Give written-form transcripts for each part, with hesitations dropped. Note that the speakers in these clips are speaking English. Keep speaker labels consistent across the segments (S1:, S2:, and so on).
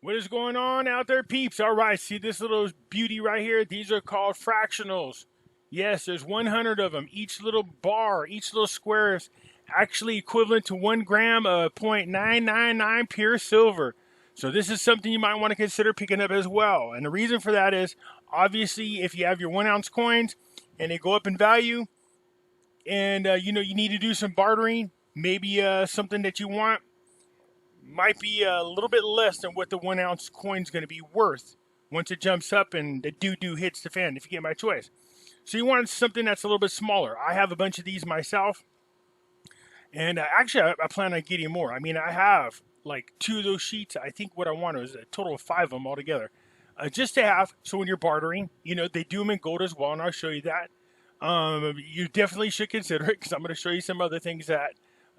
S1: What is going on out there, peeps? All right, see this little beauty right here? These are called fractionals. Yes, there's 100 of them. Each little bar, each little square is actually equivalent to 1 gram of 0.999 pure silver. So this is something you might want to consider picking up as well. And the reason for that is, obviously, if you have your 1 ounce coins and they go up in value, and you need to do some bartering, maybe something that you want might be a little bit less than what the 1 ounce coin's going to be worth once it jumps up and the doo-doo hits the fan, if you get my choice. So you want something that's a little bit smaller. I have a bunch of these myself, and actually I plan on getting more. I mean, I have like 2 of those sheets. I think what I want is a total of 5 of them altogether, just to have. So when you're bartering, they do them in gold as well, and I'll show you that. You definitely should consider it, because I'm going to show you some other things that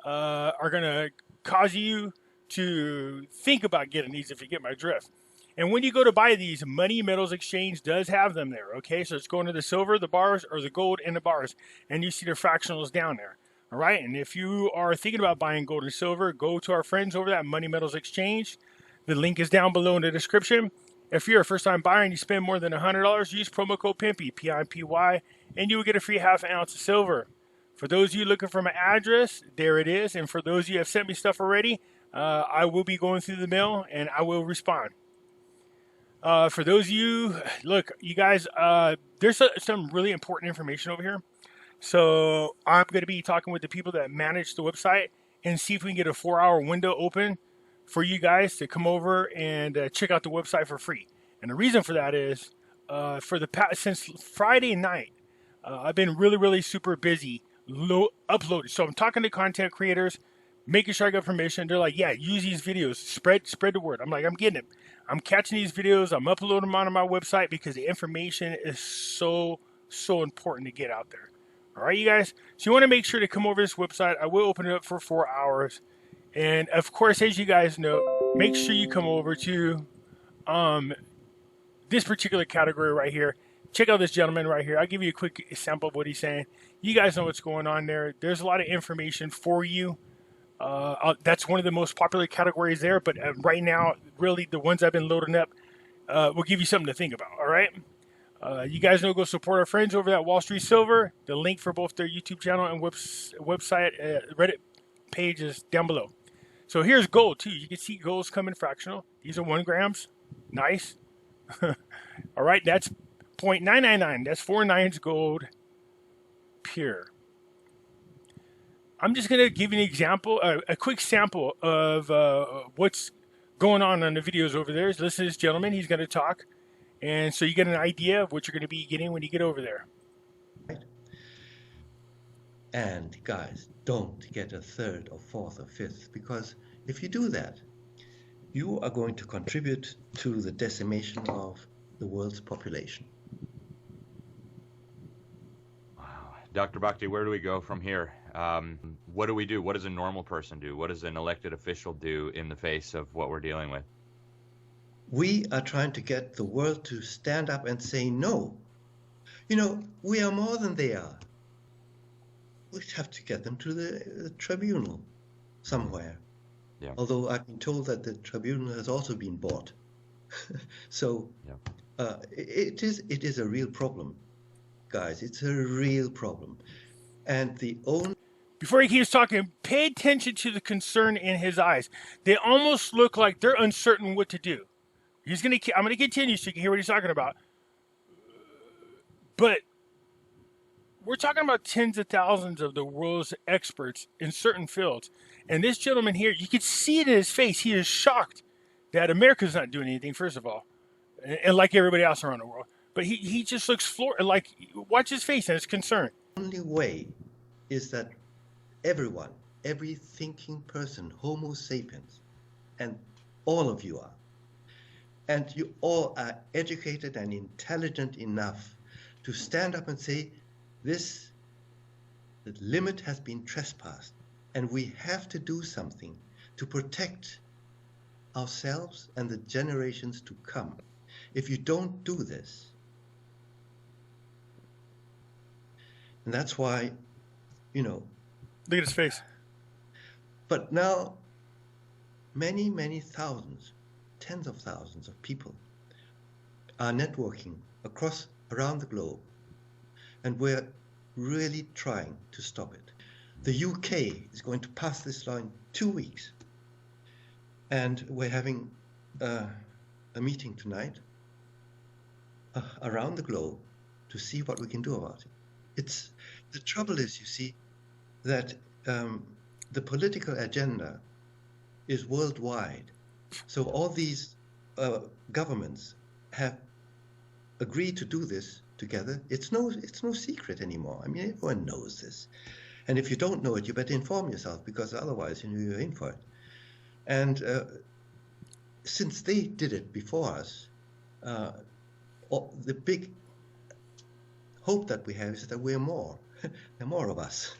S1: are going to cause you to think about getting these, if you get my drift. And when you go to buy these, Money Metals Exchange does have them there, okay? So it's going to the silver, the bars, or the gold in the bars, and you see the fractionals down there, all right? And if you are thinking about buying gold and silver, go to our friends over at Money Metals Exchange. The link is down below in the description. If you're a first-time buyer and you spend more than $100, use promo code Pimpy, P-I-M-P-Y, and you will get a free ½ ounce of silver. For those of you looking for my address, there it is. And for those of you who have sent me stuff already, I will be going through the mail, and I will respond. For those of you, look, you guys, there's some really important information over here. So I'm going to be talking with the people that manage the website and see if we can get a 4-hour window open for you guys to come over and check out the website for free. And the reason for that is, since Friday night, I've been really, really super busy uploading. So I'm talking to content creators, making sure I got permission. They're like, yeah, use these videos, spread the word. I'm like, I'm getting it. I'm catching these videos. I'm uploading them onto my website because the information is so important to get out there. All right, you guys. So you want to make sure to come over to this website. I will open it up for 4 hours. And of course, as you guys know, make sure you come over to this particular category right here. Check out this gentleman right here. I'll give you a quick sample of what he's saying. You guys know what's going on there. There's a lot of information for you. That's one of the most popular categories there. But right now, really, the ones I've been loading up will give you something to think about. All right. You guys know, go support our friends over at Wall Street Silver. The link for both their YouTube channel and website, Reddit page is down below. So here's gold too. You can see gold's coming fractional. These are 1 grams. Nice. All right, that's 0.999. That's 4 nines gold pure. I'm just going to give you an example, a quick sample of what's going on the videos over there. Listen to this gentleman. He's going to talk. And so you get an idea of what you're going to be getting when you get over there.
S2: Right. And guys, don't get a 3rd or 4th or 5th, because if you do that, you are going to contribute to the decimation of the world's population.
S3: Wow. Dr. Bhakti, where do we go from here? What do we do? What does a normal person do? What does an elected official do in the face of what we're dealing with?
S2: We are trying to get the world to stand up and say no. We are more than they are. We have to get them to the tribunal somewhere.
S3: Yeah.
S2: Although I've been told that the tribunal has also been bought. So yeah. It is a real problem, guys. It's a real problem. And
S1: before he keeps talking, pay attention to the concern in his eyes. They almost look like they're uncertain what to do. I'm going to continue so you can hear what he's talking about. But we're talking about tens of thousands of the world's experts in certain fields. And this gentleman here, you can see it in his face. He is shocked that America's not doing anything, first of all, and like everybody else around the world. But he just looks like, watch his face and his concern.
S2: The only way is that everyone, every thinking person, Homo sapiens, and all of you are, and you all are educated and intelligent enough to stand up and say, the limit has been trespassed, and we have to do something to protect ourselves and the generations to come. If you don't do this, and that's why,
S1: look at his face.
S2: But now, many thousands, tens of thousands of people are networking around the globe, and we're really trying to stop it. The UK is going to pass this law in 2 weeks, and we're having a meeting tonight around the globe to see what we can do about it. The trouble is, you see, that the political agenda is worldwide. So all these governments have agreed to do this together. It's no secret anymore. I mean, everyone knows this. And if you don't know it, you better inform yourself, because otherwise, you're in for it. And since they did it before us, the big hope that we have is that we're more. There are more of us.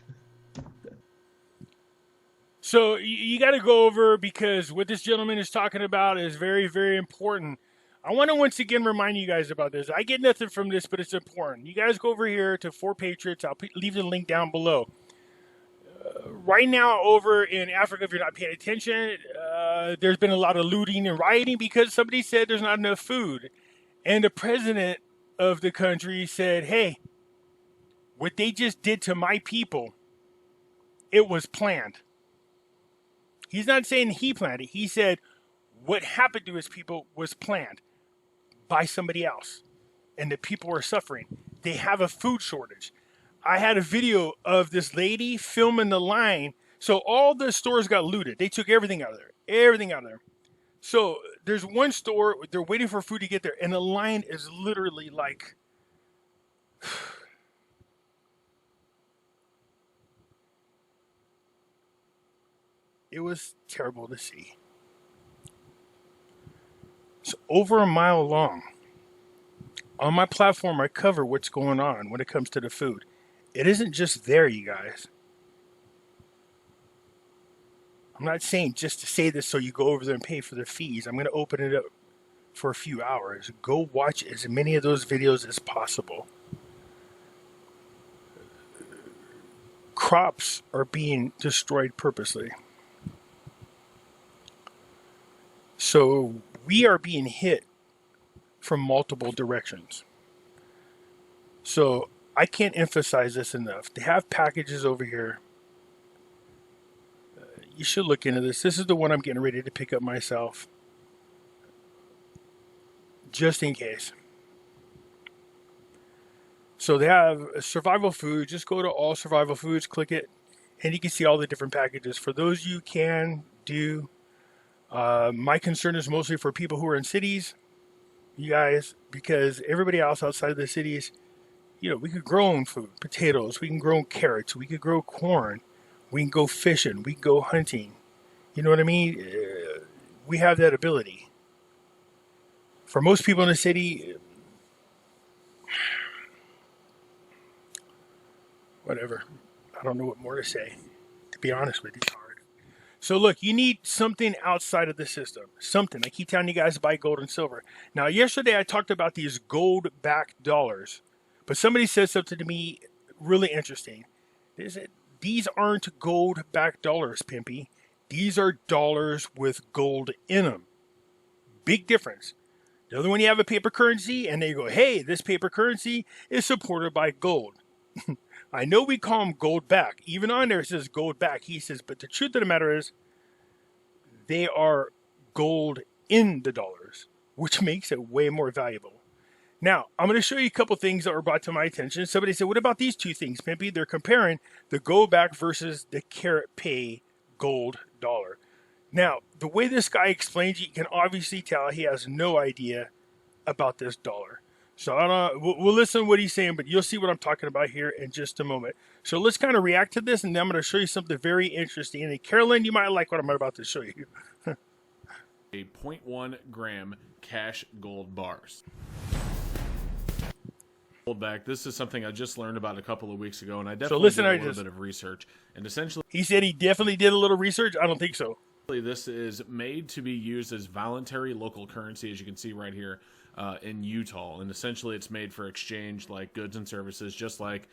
S1: So you got to go over, because what this gentleman is talking about is very, very important. I want to once again remind you guys about this. I get nothing from this, but it's important. You guys go over here to For Patriots. I'll leave the link down below. Right now over in Africa, if you're not paying attention, there's been a lot of looting and rioting because somebody said there's not enough food. And the president of the country said, hey, what they just did to my people, it was planned. He's not saying he planned it. He said what happened to his people was planned by somebody else. And the people were suffering. They have a food shortage. I had a video of this lady filming the line. So all the stores got looted. They took everything out of there. Everything out of there. So there's one store, they're waiting for food to get there. And the line is literally like... It was terrible to see. It's over a mile long. On my platform, I cover what's going on when it comes to the food. It isn't just there, you guys. I'm not saying just to say this so you go over there and pay for the fees. I'm going to open it up for a few hours. Go watch as many of those videos as possible. Crops are being destroyed purposely. So we are being hit from multiple directions. So I can't emphasize this enough. They have packages over here. You should look into this. This is the one I'm getting ready to pick up myself. Just in case. So they have survival food. Just go to all survival foods, click it, and you can see all the different packages. For those you can do. My concern is mostly for people who are in cities, you guys, because everybody else outside of the cities, you know, we could grow own food, potatoes, we can grow carrots, we could grow corn, we can go fishing, we can go hunting. You know what I mean? We have that ability. For most people in the city, whatever. I don't know what more to say, to be honest with you. So look, you need something outside of the system. Something. I keep telling you guys to buy gold and silver. Now, yesterday I talked about these gold-backed dollars. But somebody said something to me really interesting. They said, these aren't gold-backed dollars, Pimpy. These are dollars with gold in them. Big difference. The other one, you have a paper currency, and they go, hey, this paper currency is supported by gold. I know we call them gold back. Even on there it says gold back. He says, but the truth of the matter is they are gold in the dollars, which makes it way more valuable. Now, I'm going to show you a couple things that were brought to my attention. Somebody said, what about these two things, Pimpy? They're comparing the gold back versus the Karat Pay gold dollar. Now, the way this guy explains it, you can obviously tell he has no idea about this dollar. So we'll listen to what he's saying, but you'll see what I'm talking about here in just a moment. So let's kind of react to this, and then I'm going to show you something very interesting. And Carolyn, you might like what I'm about to show you.
S4: A 0.1 gram cash gold bars. Gold back. This is something I just learned about a couple of weeks ago, and I definitely did a little bit of research. And essentially,
S1: he said he definitely did a little research. I don't think so.
S4: This is made to be used as voluntary local currency, as you can see right here. In Utah, and essentially it's made for exchange like goods and services, just like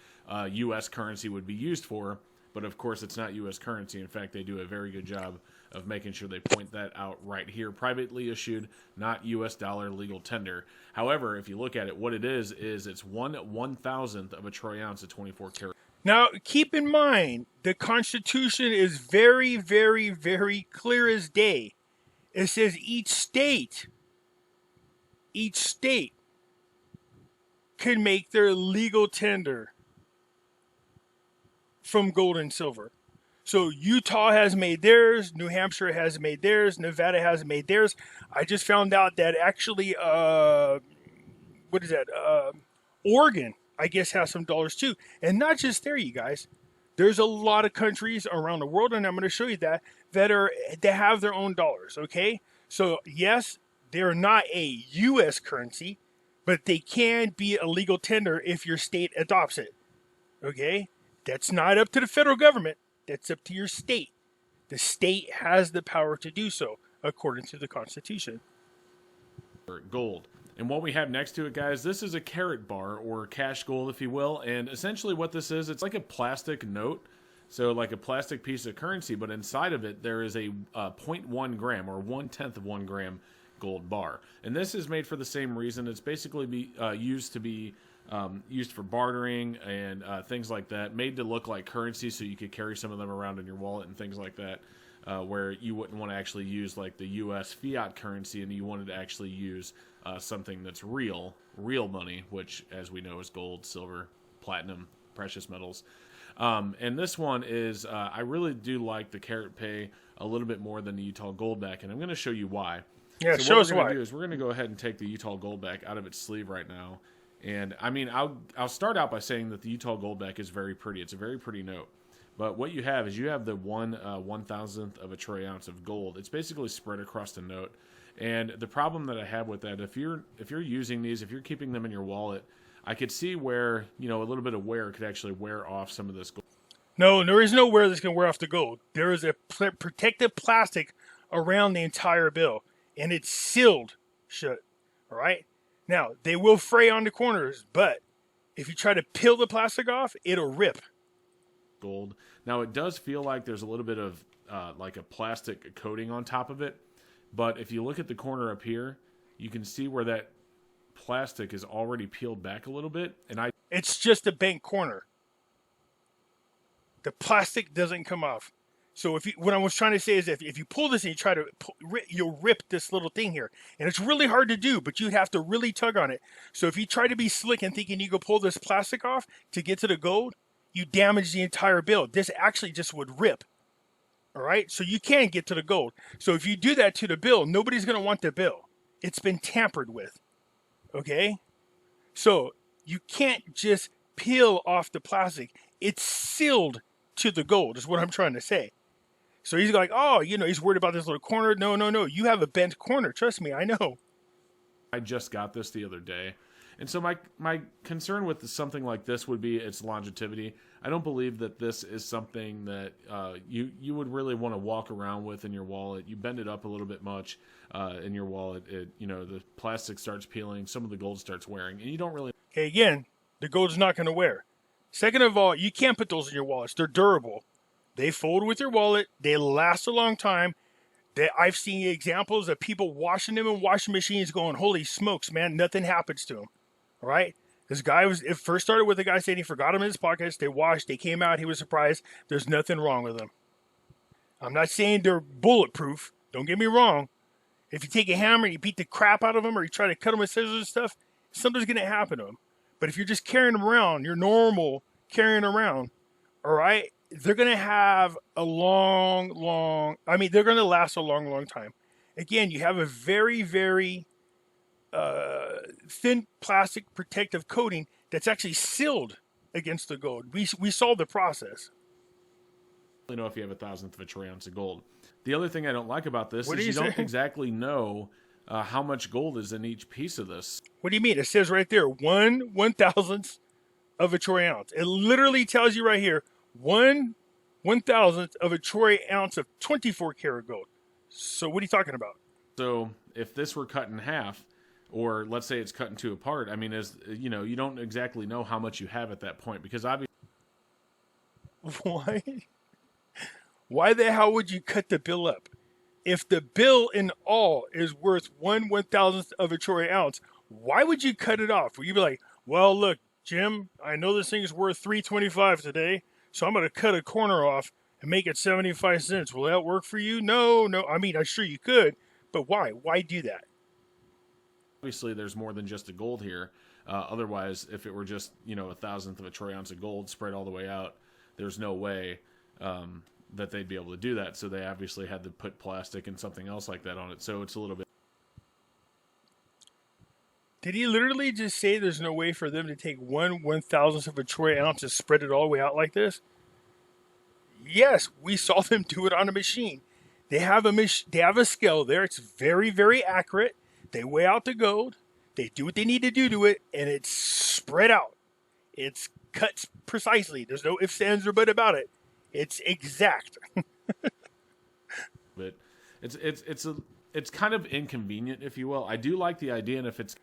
S4: U.S. currency would be used for, but of course it's not U.S. currency. In fact, they do a very good job of making sure they point that out right here. Privately issued, not U.S. dollar legal tender. However, if you look at it, what it is it's 1/1000th of a troy ounce of 24 karat.
S1: Now, keep in mind, the Constitution is very, very, very clear as day. It says each state can make their legal tender from gold and silver. So Utah has made theirs, New Hampshire has made theirs, Nevada has made theirs. I just found out that actually, Oregon, I guess, has some dollars too. And not just there, you guys. There's a lot of countries around the world, and I'm going to show you that have their own dollars, okay? So, yes, they're not a U.S. currency, but they can be a legal tender if your state adopts it, okay? That's not up to the federal government. That's up to your state. The state has the power to do so, according to the Constitution.
S4: Gold. And what we have next to it, guys, this is a Karat Bar, or cash gold, if you will. And essentially what this is, it's like a plastic note. So like a plastic piece of currency, but inside of it, there is a 0.1 gram, or 1/10 of 1 gram gold bar. And this is made for the same reason. It's basically used for bartering and things like that, made to look like currency so you could carry some of them around in your wallet and things like that, where you wouldn't want to actually use like the U.S. fiat currency, and you wanted to actually use something that's real money, which, as we know, is gold, silver, platinum, precious metals. And this one is, I really do like the Karat Pay a little bit more than the Utah Goldback, and I'm going to show you why.
S1: Yeah,
S4: so
S1: show us why.
S4: What we're going to do is we're going to go ahead and take the Utah Goldback out of its sleeve right now. And I mean, I'll start out by saying that the Utah Goldback is very pretty. It's a very pretty note. But what you have is you have the 1/1000th of a troy ounce of gold. It's basically spread across the note. And the problem that I have with that, if you're using these, if you're keeping them in your wallet, I could see where, a little bit of wear could actually wear off some of this gold.
S1: No, there is no wear that's going to wear off the gold. There is a protective plastic around the entire bill, and it's sealed shut. All right? Now, they will fray on the corners, but if you try to peel the plastic off, it'll rip.
S4: Gold. Now, it does feel like there's a little bit of like a plastic coating on top of it, but if you look at the corner up here, you can see where that plastic is already peeled back a little bit, and
S1: it's just a bent corner. The plastic doesn't come off. So what I was trying to say is if you pull this and you try to you'll rip this little thing here. And it's really hard to do, but you'd have to really tug on it. So if you try to be slick and thinking you go pull this plastic off to get to the gold, you damage the entire bill. This actually just would rip. All right? So you can't get to the gold. So if you do that to the bill, nobody's going to want the bill. It's been tampered with. Okay? So you can't just peel off the plastic. It's sealed to the gold is what I'm trying to say. So he's like, he's worried about this little corner. No. You have a bent corner. Trust me, I know.
S4: I just got this the other day. And so my concern with something like this would be its longevity. I don't believe that this is something that you would really want to walk around with in your wallet. You bend it up a little bit much in your wallet. The plastic starts peeling. Some of the gold starts wearing. And you don't really...
S1: Okay, again, the gold's not going to wear. Second of all, you can't put those in your wallets. They're durable. They fold with your wallet. They last a long time. I've seen examples of people washing them in washing machines going, holy smokes, man, nothing happens to them. All right? This guy it first started with a guy saying he forgot them in his pockets. They washed. They came out. He was surprised. There's nothing wrong with them. I'm not saying they're bulletproof. Don't get me wrong. If you take a hammer and you beat the crap out of them or you try to cut them with scissors and stuff, something's going to happen to them. But if you're just carrying them around, you're normal carrying around, all right, they're going to have a they're going to last a long, long time. Again, you have a very, very thin plastic protective coating that's actually sealed against the gold. We solved the process.
S4: I don't know if you have 1,000th of a troy ounce of gold. The other thing I don't like about this is you don't exactly know how much gold is in each piece of this.
S1: What do you mean? It says right there, 1/1000th of a troy ounce. It literally tells you right here, 1/1000th of a troy ounce of 24 karat gold. So what are you talking about?
S4: So if this were cut in half, or let's say it's cut in two apart, I mean, you don't exactly know how much you have at that point, because obviously...
S1: Why? Why the hell would you cut the bill up? if the bill in all is worth 1/1000th of a troy ounce, why would you cut it off? Would you be like, well, look, Jim, I know this thing is worth $3.25 today, so I'm going to cut a corner off and make it 75 cents. Will that work for you? No. I mean, I'm sure you could, but why? Why do that?
S4: Obviously, there's more than just the gold here. Otherwise, if it were just, a 1,000th of a troy ounce of gold spread all the way out, there's no way that they'd be able to do that. So they obviously had to put plastic and something else like that on it. So it's a little bit.
S1: Did he literally just say there's no way for them to take 1/1000th of a troy ounce and spread it all the way out like this? Yes, we saw them do it on a machine. They have a scale there. It's very, very accurate. They weigh out the gold. They do what they need to do to it, and it's spread out. It's cut precisely. There's no ifs, ands, or but about it. It's exact.
S4: But it's kind of inconvenient, if you will. I do like the idea, and if it's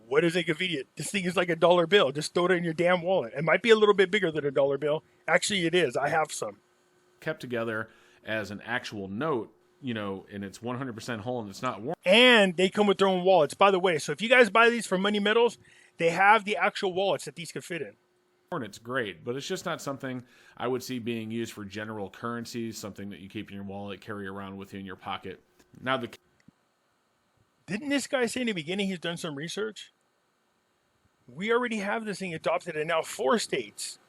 S1: what is inconvenient? This thing is like a dollar bill. Just throw it in your damn wallet. It might be a little bit bigger than a dollar bill. Actually, it is. I have some.
S4: Kept together as an actual note, and it's 100% whole and it's not worn.
S1: And they come with their own wallets, by the way. So if you guys buy these from Money Metals, they have the actual wallets that these could fit in.
S4: It's great, but it's just not something I would see being used for general currency, something that you keep in your wallet, carry around with you in your pocket. Now,
S1: Didn't this guy say in the beginning he's done some research? We already have this thing adopted in now 4 states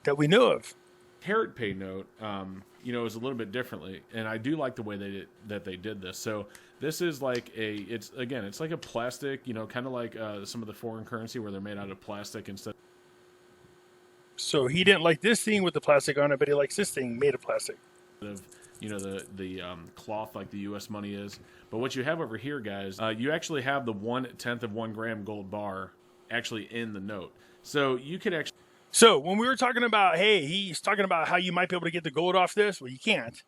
S1: that we know of.
S4: Karat Pay note, is a little bit differently, and I do like the way they did this. So this is like it's like a plastic, kind of like some of the foreign currency where they're made out of plastic instead.
S1: So he didn't like this thing with the plastic on it, but he likes this thing made of plastic.
S4: Of the cloth like the U.S. money is. But what you have over here, guys, you actually have the 1/10 of 1 gram gold bar actually in the note. So you could actually.
S1: So when we were talking about, hey, he's talking about how you might be able to get the gold off this. Well, you can't.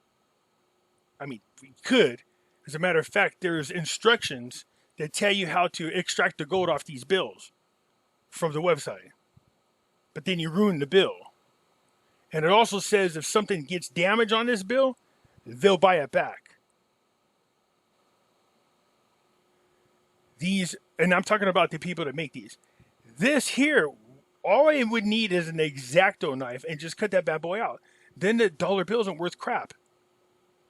S1: I mean, we could. As a matter of fact, there's instructions that tell you how to extract the gold off these bills from the website. But then you ruin the bill. And it also says if something gets damaged on this bill, they'll buy it back. These, and I'm talking about the people that make these. This here, all I would need is an X-Acto knife and just cut that bad boy out. Then the dollar bill isn't worth crap.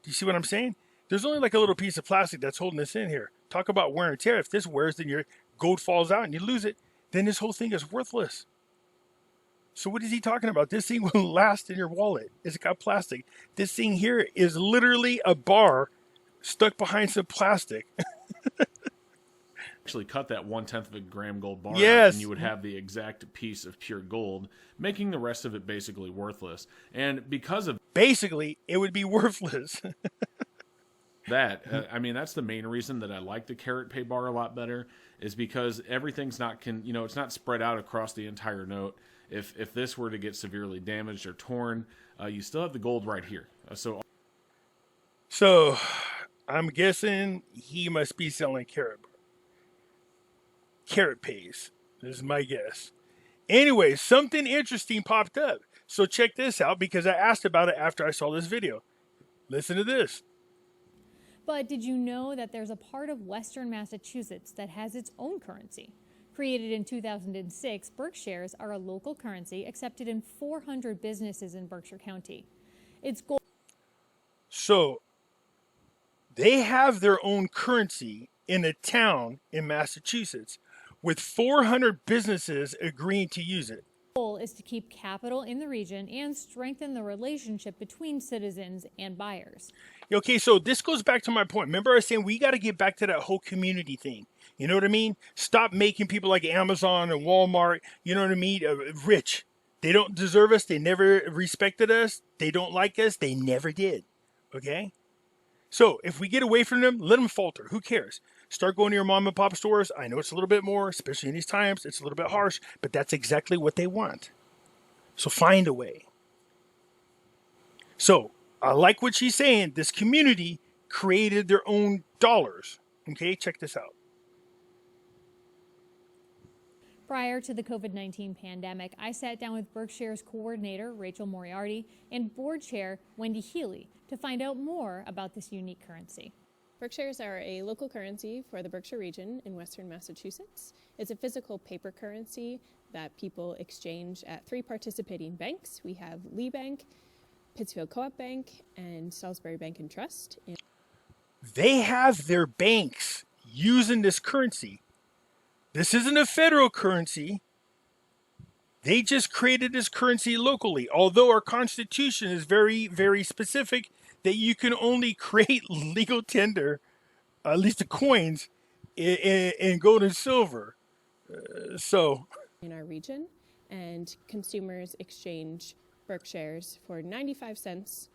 S1: Do you see what I'm saying? There's only like a little piece of plastic that's holding this in here. Talk about wear and tear. If this wears, then your gold falls out and you lose it. Then this whole thing is worthless. So what is he talking about? This thing will last in your wallet. It's got plastic. This thing here is literally a bar stuck behind some plastic.
S4: Actually cut that 1/10 of a gram gold bar
S1: yes.
S4: out, and you would have the exact piece of pure gold, making the rest of it basically worthless. And because of
S1: basically, it would be worthless.
S4: that, that's the main reason that I like the Karat Pay bar a lot better, is because everything's not it's not spread out across the entire note. If this were to get severely damaged or torn, you still have the gold right here.
S1: So I'm guessing he must be selling Karat Bar. Karat Pays. This is my guess. Anyway, something interesting popped up. So check this out because I asked about it after I saw this video. Listen to this.
S5: But did you know that there's a part of Western Massachusetts that has its own currency? Created in 2006, Berkshires are a local currency accepted in 400 businesses in Berkshire County. It's gold.
S1: So they have their own currency in a town in Massachusetts with 400 businesses agreeing to use it.
S5: The goal is to keep capital in the region and strengthen the relationship between citizens and buyers.
S1: Okay, so this goes back to my point. Remember I was saying we got to get back to that whole community thing. You know what I mean? Stop making people like Amazon and Walmart, you know what I mean, rich. They don't deserve us. They never respected us. They don't like us. They never did. Okay? So if we get away from them, let them falter. Who cares? Start going to your mom and pop stores. I know it's a little bit more, especially in these times. It's a little bit harsh, but that's exactly what they want. So find a way. So I like what she's saying. This community created their own dollars. Okay, check this out.
S5: Prior to the COVID-19 pandemic, I sat down with Berkshire's coordinator, Rachel Moriarty, and board chair, Wendy Healy, to find out more about this unique currency.
S6: Berkshires are a local currency for the Berkshire region in western Massachusetts. It's a physical paper currency that people exchange at 3 participating banks. We have Lee Bank, Pittsfield Co-op Bank, and Salisbury Bank and Trust.
S1: They have their banks using this currency. This isn't a federal currency. They just created this currency locally, although our Constitution is very, very specific that you can only create legal tender, at least the coins, in gold and silver. In
S6: our region, and consumers exchange Berkshires for 95 cents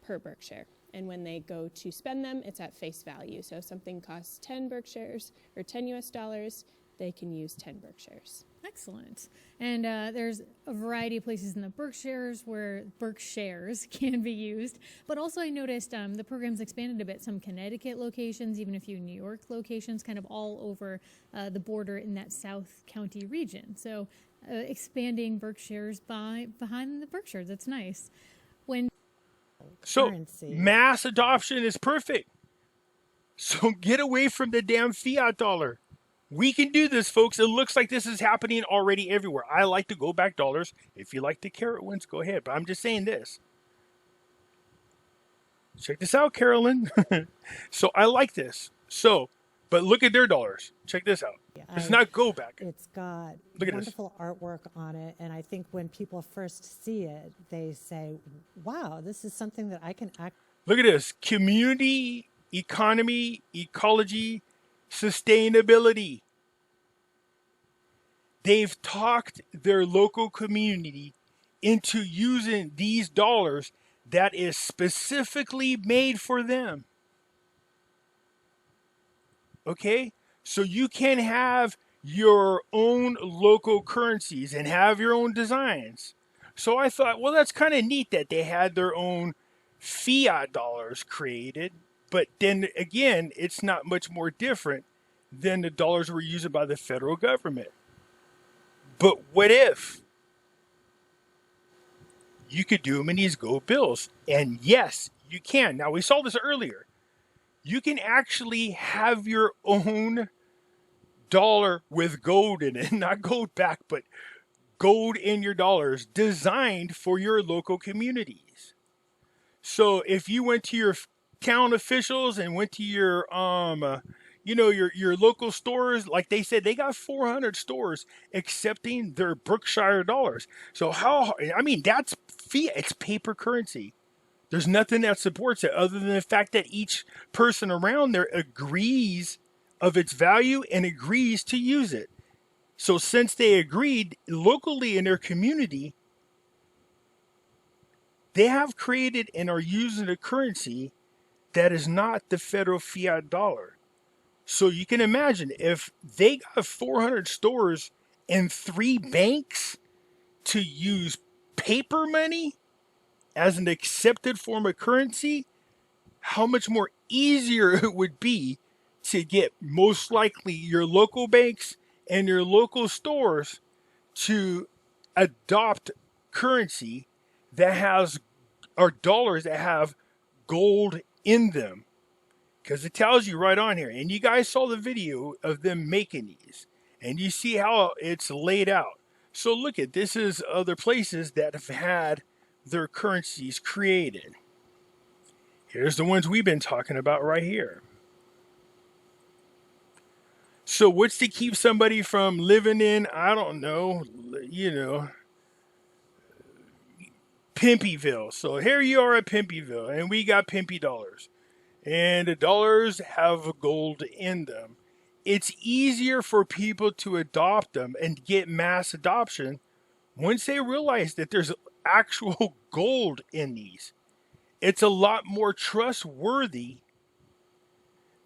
S6: per Berkshire. And when they go to spend them, it's at face value. So if something costs 10 Berkshires or 10 US dollars, they can use 10 Berkshires.
S5: Excellent. And there's a variety of places in the Berkshires where Berkshires can be used. But also I noticed the program's expanded a bit. Some Connecticut locations, even a few New York locations, kind of all over the border in that South County region. So expanding Berkshires behind the Berkshires. That's nice.
S1: Mass adoption is perfect. So get away from the damn fiat dollar. We can do this, folks. It looks like this is happening already everywhere. I like to go back dollars. If you like the Karat ones, go ahead. But I'm just saying this. Check this out, Carolyn. So I like this. But look at their dollars. Check this out. It's not go back.
S7: It's got wonderful artwork on it. And I think when people first see it, they say, wow, this is something that I can act.
S1: Look at this. Community, economy, ecology, sustainability. They've talked their local community into using these dollars that is specifically made for them. Okay? So you can have your own local currencies and have your own designs. So I thought, well, that's kind of neat that they had their own fiat dollars created. But then again, it's not much more different than the dollars were used by the federal government. But what if you could do them in these gold bills? And yes, you can. Now, we saw this earlier. You can actually have your own dollar with gold in it. Not gold back, but gold in your dollars designed for your local communities. So if you went to your town officials and went to your your local stores, like they said, they got 400 stores accepting their Berkshire dollars. So that's fiat. It's paper currency. There's nothing that supports it other than the fact that each person around there agrees of its value and agrees to use it. So since they agreed locally in their community, they have created and are using a currency that is not the federal fiat dollar. So you can imagine if they got 400 stores and 3 banks to use paper money as an accepted form of currency, how much more easier it would be to get most likely your local banks and your local stores to adopt currency that has, or dollars that have gold in them. Because it tells you right on here. And you guys saw the video of them making these. And you see how it's laid out. So look at this is other places that have had their currencies created. Here's the ones we've been talking about right here. So what's to keep somebody from living in, I don't know, Pimpyville. So here you are at Pimpyville, and we got Pimpy dollars. And the dollars have gold in them. It's easier for people to adopt them and get mass adoption once they realize that there's actual gold in these. It's a lot more trustworthy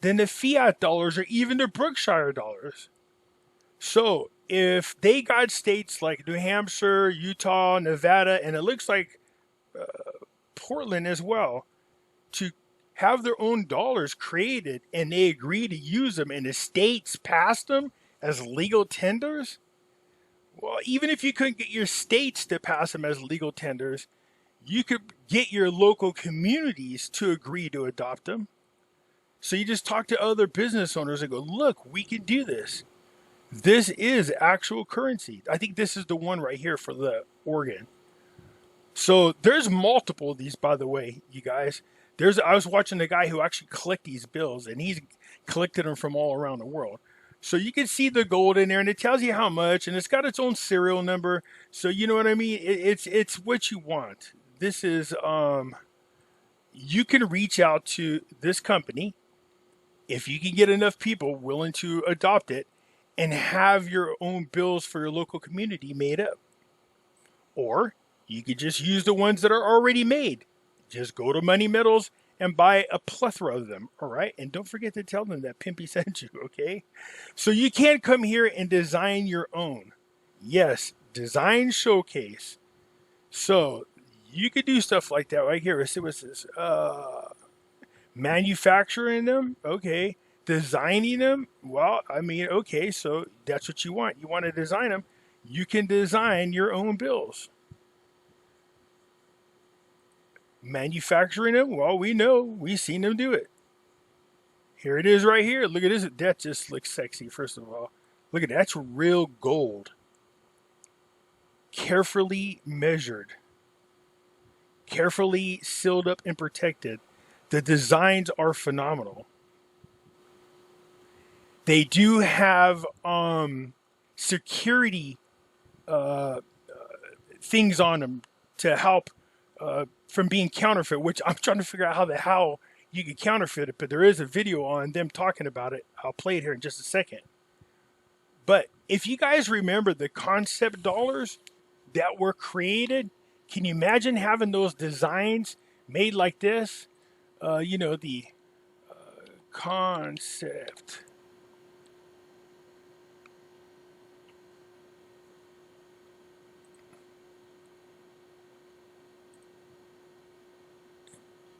S1: than the fiat dollars or even the Berkshire dollars. So if they got states like New Hampshire, Utah, Nevada, and it looks like Portland as well, to have their own dollars created and they agree to use them and the states pass them as legal tenders, Well, even if you couldn't get your states to pass them as legal tenders, you could get your local communities to agree to adopt them. So you just talk to other business owners and go, look, we can do this. This is actual currency. I think this is the one right here for the Oregon. So there's multiple of these, by the way, you guys. I was watching a guy who actually collect these bills, and he's collected them from all around the world. So you can see the gold in there, and it tells you how much, and it's got its own serial number. So you know what I mean? It's what you want. This is you can reach out to this company if you can get enough people willing to adopt it and have your own bills for your local community made up. Or you could just use the ones that are already made. Just go to Money Metals and buy a plethora of them, all right? And don't forget to tell them that Pimpy sent you, okay? So you can't come here and design your own. Yes, design showcase. So you could do stuff like that right here. Let's see what's this. Manufacturing them, okay. Designing them, well, I mean, okay, so that's what you want. You want to design them. You can design your own bills. Manufacturing them, well, we know. We've seen them do it. Here it is right here. Look at this. That just looks sexy, first of all. Look at that. That's real gold. Carefully measured. Carefully sealed up and protected. The designs are phenomenal. They do have security things on them to help from being counterfeit, which I'm trying to figure out how you can counterfeit it, but there is a video on them talking about it. I'll play it here in just a second. But if you guys remember the concept dollars that were created, can you imagine having those designs made like this? The concept.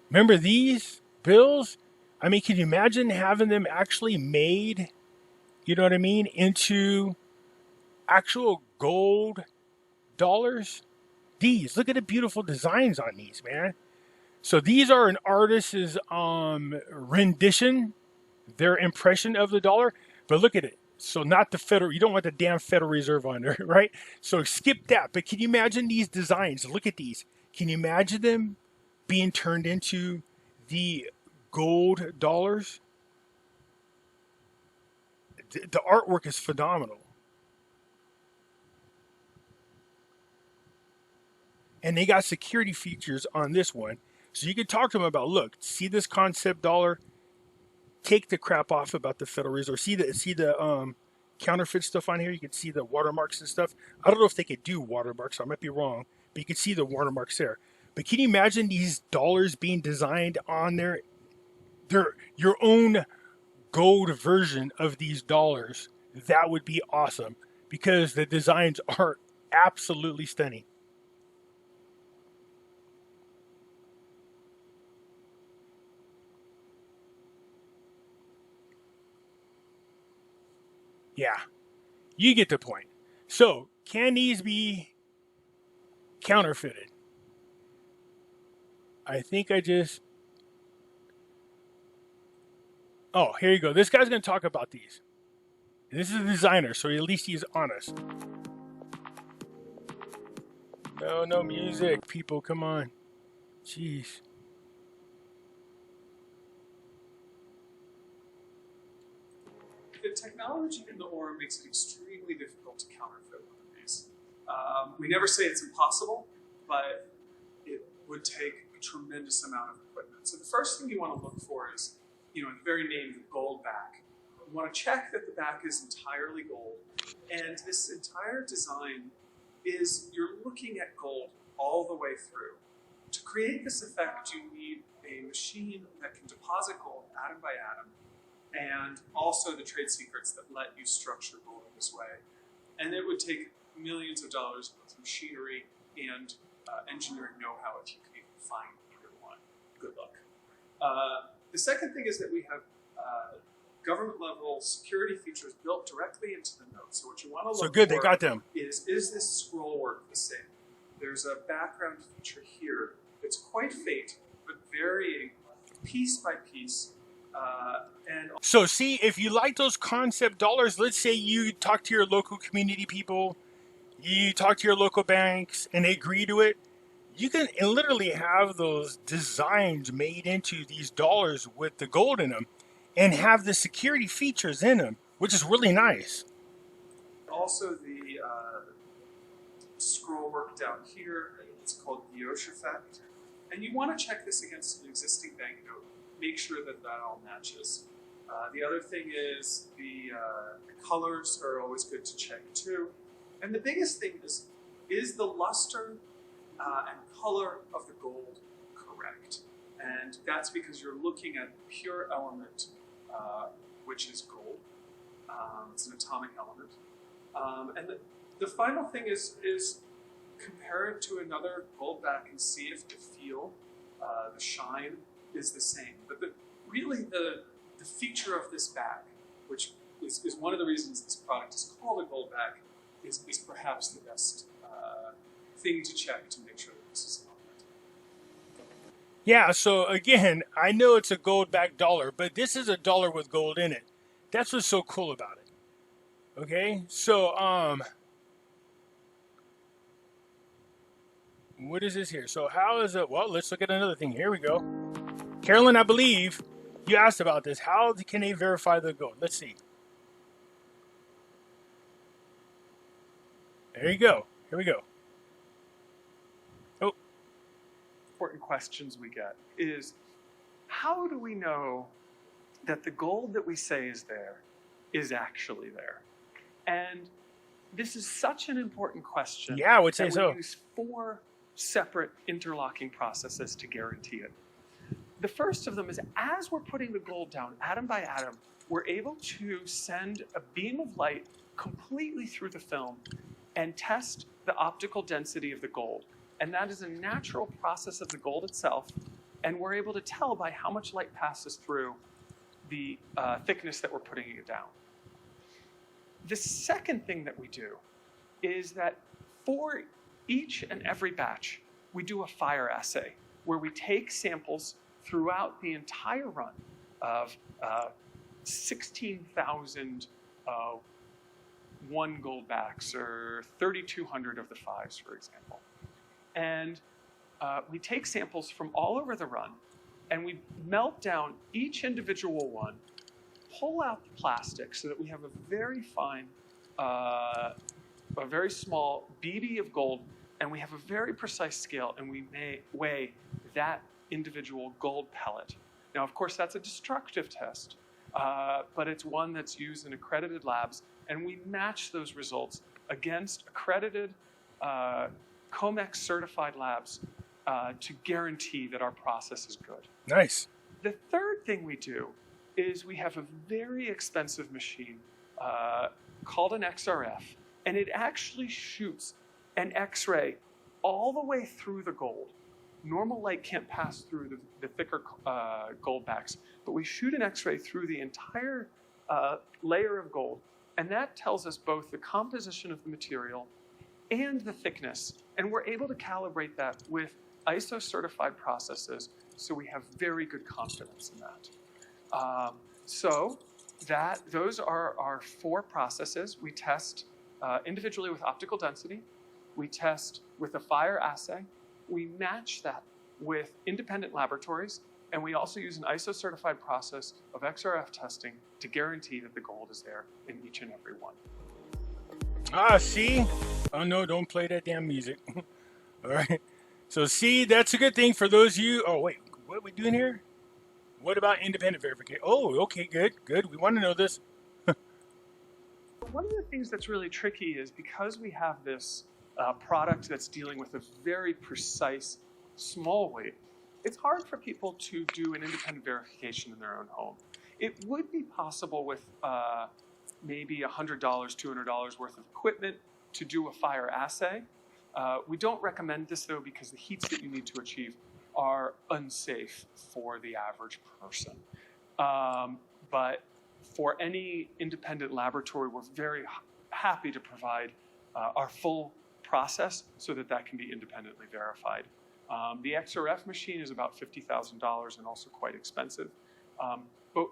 S1: Remember these bills? I mean, can you imagine having them actually made, you know what I mean, into actual gold dollars? These, look at the beautiful designs on these, man. So these are an artist's rendition, their impression of the dollar. But look at it. So not the federal, you don't want the damn Federal Reserve on there, right? So skip that. But can you imagine these designs? Look at these. Can you imagine them being turned into the gold dollars? The artwork is phenomenal. And they got security features on this one. So you can talk to them about, look, see this concept dollar? Take the crap off about the Federal Reserve. See the counterfeit stuff on here? You can see the watermarks and stuff. I don't know if they could do watermarks. I might be wrong. But you can see the watermarks there. But can you imagine these dollars being designed on there? They're your own gold version of these dollars. That would be awesome. Because the designs are absolutely stunning. Yeah, you get the point. So, can these be counterfeited? I think oh, here you go. This guy's going to talk about these. This is a designer, so at least he's honest. No music, people, come on. Jeez.
S8: The technology in the ore makes it extremely difficult to counterfeit one of these. We never say it's impossible, but it would take a tremendous amount of equipment. So the first thing you want to look for is, in the very name, the gold back. You want to check that the back is entirely gold. And this entire design is, you're looking at gold all the way through. To create this effect, you need a machine that can deposit gold atom by atom, and also the trade secrets that let you structure gold in this way. And it would take millions of dollars of machinery and engineering know-how if you could even find either one. Good luck. The second thing is that we have government-level security features built directly into the note. So what you want to look
S1: So good,
S8: for
S1: they got them.
S8: is is this scroll work the same? There's a background feature here. It's quite faint, but varying piece by piece.
S1: So see, if you like those concept dollars, let's say you talk to your local community people, you talk to your local banks, and they agree to it, you can literally have those designs made into these dollars with the gold in them and have the security features in them, which is really nice.
S8: Also, the scroll work down here, it's called Yosh effect. And you want to check this against an existing banknote. Make sure that that all matches. The other thing is the colors are always good to check too. And the biggest thing is the luster and color of the gold correct? And that's because you're looking at the pure element, which is gold. It's an atomic element. And the final thing is compare it to another gold back and see if the feel, the shine is the same. But really the feature of this back, which is one of the reasons this product is called a gold back, is perhaps the best thing to check to make sure that this is authentic.
S1: Yeah, so again, I know it's a gold backed dollar, but this is a dollar with gold in it. That's what's so cool about it. Okay, so what is this here? So how is it? Well, let's look at another thing. Here we go. Carolyn, I believe you asked about this. How can they verify the gold? Let's see. There you go. Here we go. Oh.
S8: Important questions we get is, how do we know that the gold that we say is there is actually there? And this is such an important question.
S1: Yeah, I would say so.
S8: We use 4 separate interlocking processes to guarantee it. The first of them is, as we're putting the gold down atom by atom, we're able to send a beam of light completely through the film and test the optical density of the gold. And that is a natural process of the gold itself, and we're able to tell by how much light passes through the thickness that we're putting it down. The second thing that we do is that for each and every batch, we do a fire assay where we take samples throughout the entire run of 16,000 one gold backs, or 3,200 of the 5s, for example. And we take samples from all over the run, and we melt down each individual one, pull out the plastic so that we have a very fine, a very small BB of gold, and we have a very precise scale, and we may weigh that individual gold pellet. Now, of course, that's a destructive test, but it's one that's used in accredited labs, and we match those results against accredited COMEX certified labs to guarantee that our process is good.
S1: Nice.
S8: The third thing we do is we have a very expensive machine called an XRF, and it actually shoots an X-ray all the way through the gold. Normal light can't pass through the thicker gold backs, but we shoot an X-ray through the entire layer of gold, and that tells us both the composition of the material and the thickness, and we're able to calibrate that with ISO certified processes, so we have very good confidence in that. Those are our 4 processes. We test individually with optical density, we test with a fire assay, we match that with independent laboratories, and we also use an ISO certified process of XRF testing to guarantee that the gold is there in each and every one.
S1: Ah, see? Oh no, don't play that damn music. All right. So see, that's a good thing for those of you. Oh wait, what are we doing here? What about independent verification? Oh, okay, good. We want to know this.
S8: One of the things that's really tricky is because we have this product that's dealing with a very precise small weight, it's hard for people to do an independent verification in their own home. It would be possible with maybe $100, $200 worth of equipment to do a fire assay. We don't recommend this though because the heats that you need to achieve are unsafe for the average person. But for any independent laboratory, we're very happy to provide our full process so that that can be independently verified. The XRF machine is about $50,000 and also quite expensive. But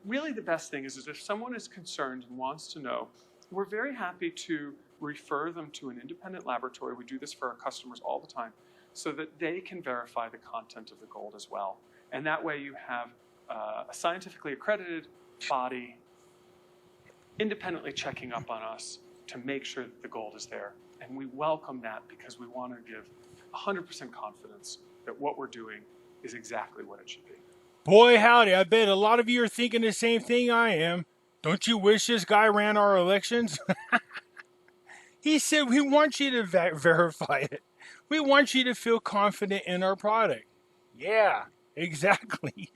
S8: really the best thing is if someone is concerned and wants to know, we're very happy to refer them to an independent laboratory. We do this for our customers all the time so that they can verify the content of the gold as well. And that way you have a scientifically accredited body independently checking up on us to make sure that the gold is there. And we welcome that because we want to give 100% confidence that what we're doing is exactly what it should be.
S1: Boy, howdy, I bet a lot of you are thinking the same thing I am. Don't you wish this guy ran our elections? He said, we want you to verify it. We want you to feel confident in our product. Yeah, exactly.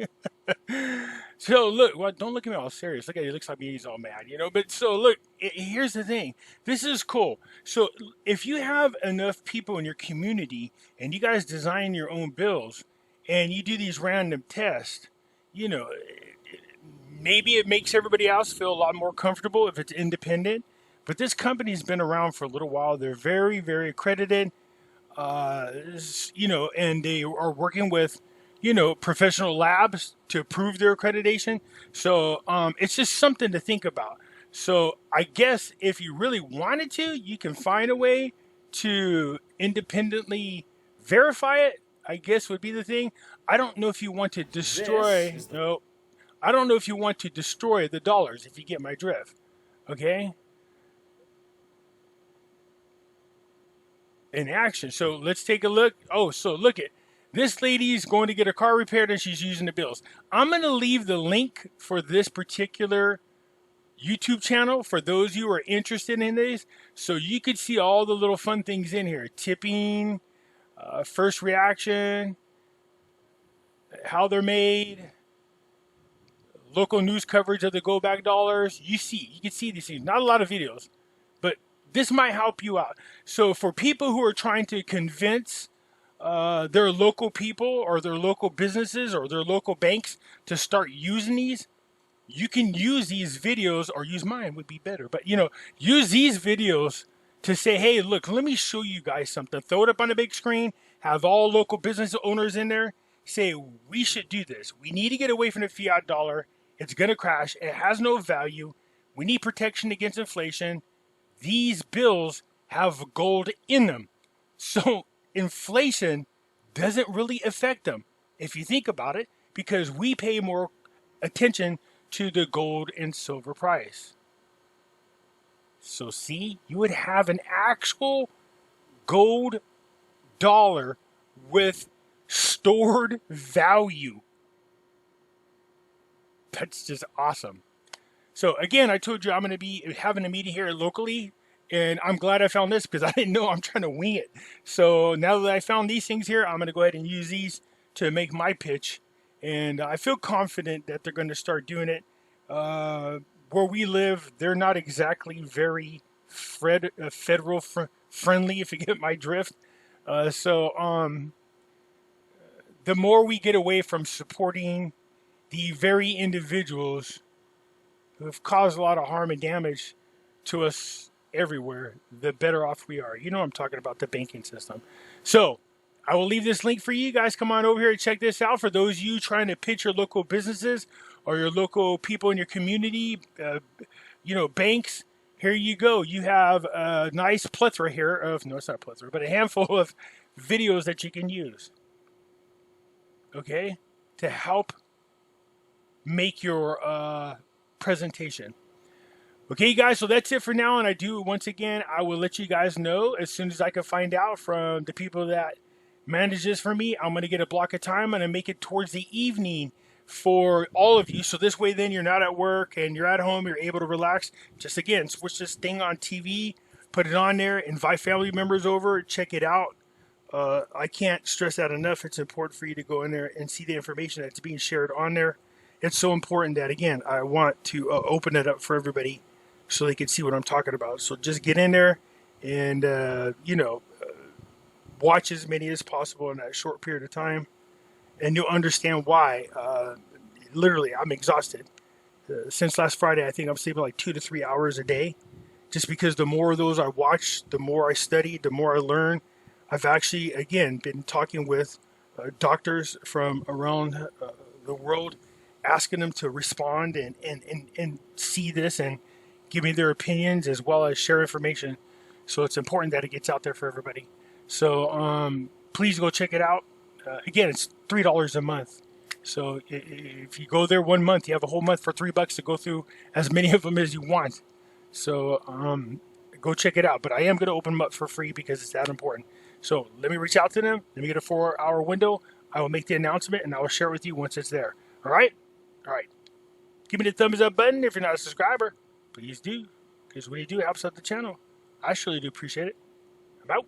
S1: So look, well, don't look at me all serious. Look at it, looks like he's all mad, you know. But so look, here's the thing. This is cool. So if you have enough people in your community and you guys design your own bills and you do these random tests, you know, maybe it makes everybody else feel a lot more comfortable if it's independent. But this company's been around for a little while. They're very, very accredited, you know, and they are working with, you know, professional labs to prove their accreditation. So it's just something to think about. So I guess if you really wanted to, you can find a way to independently verify it, I guess would be the thing. I don't know if you want to destroy, no, I don't know if you want to destroy the dollars, if you get my drift. Okay? In action. So let's take a look. Oh, so look at this lady's going to get her car repaired and she's using the bills. I'm going to leave the link for this particular YouTube channel for those who are interested in this, so you could see all the little fun things in here. Tipping, first reaction, how they're made, local news coverage of the go back dollars. You can see these things. Not a lot of videos, but this might help you out. So for people who are trying to convince their local people or their local businesses or their local banks to start using these, you can use these videos, or use mine would be better, but you know, use these videos to say, hey, look, let me show you guys something. Throw it up on the big screen, have all local business owners in there, say, we should do this. We need to get away from the fiat dollar. It's going to crash. It has no value. We need protection against inflation. These bills have gold in them. So inflation doesn't really affect them, if you think about it, because we pay more attention to the gold and silver price. So see, you would have an actual gold dollar with stored value. That's just awesome. So again, I told you I'm going to be having a meeting here locally, and I'm glad I found this because I didn't know. I'm trying to wing it. So now that I found these things here, I'm going to go ahead and use these to make my pitch. And I feel confident that they're going to start doing it. Where we live, they're not exactly very federal friendly, if you get my drift. So the more we get away from supporting the very individuals who have caused a lot of harm and damage to us everywhere, the better off we are. You know I'm talking about the banking system. So I will leave this link for you guys. Come on over here and check this out. For those of you trying to pitch your local businesses or your local people in your community, you know, banks, here you go. You have a nice plethora here of, no, it's not plethora, but a handful of videos that you can use, okay, to help make your presentation. Okay, guys, so that's it for now. And I do, once again, I will let you guys know as soon as I can find out from the people that manage this for me. I'm going to get a block of time and I make it towards the evening for all of you. So this way, then you're not at work and you're at home, you're able to relax. Just again, switch this thing on TV, put it on there, invite family members over, check it out. I can't stress that enough. It's important for you to go in there and see the information that's being shared on there. It's so important that, again, I want to open it up for everybody so they can see what I'm talking about. So just get in there and, you know, watch as many as possible in that short period of time. And you'll understand why. Literally, I'm exhausted. Since last Friday, I think I'm sleeping like 2 to 3 hours a day. just because the more of those I watch, the more I study, the more I learn. I've actually, again, been talking with doctors from around the world, asking them to respond and see this and give me their opinions as well as share information. So it's important that it gets out there for everybody. So please go check it out. Again, it's $3 a month. So if you go there 1 month, you have a whole month for $3 to go through as many of them as you want. So go check it out. But I am going to open them up for free because it's that important. So let me reach out to them. Let me get a 4-hour window. I will make the announcement and I will share it with you once it's there. All right? All right. Give me the thumbs up button if you're not a subscriber. Please do. Because when you do, it helps out the channel. I surely do appreciate it. I'm out.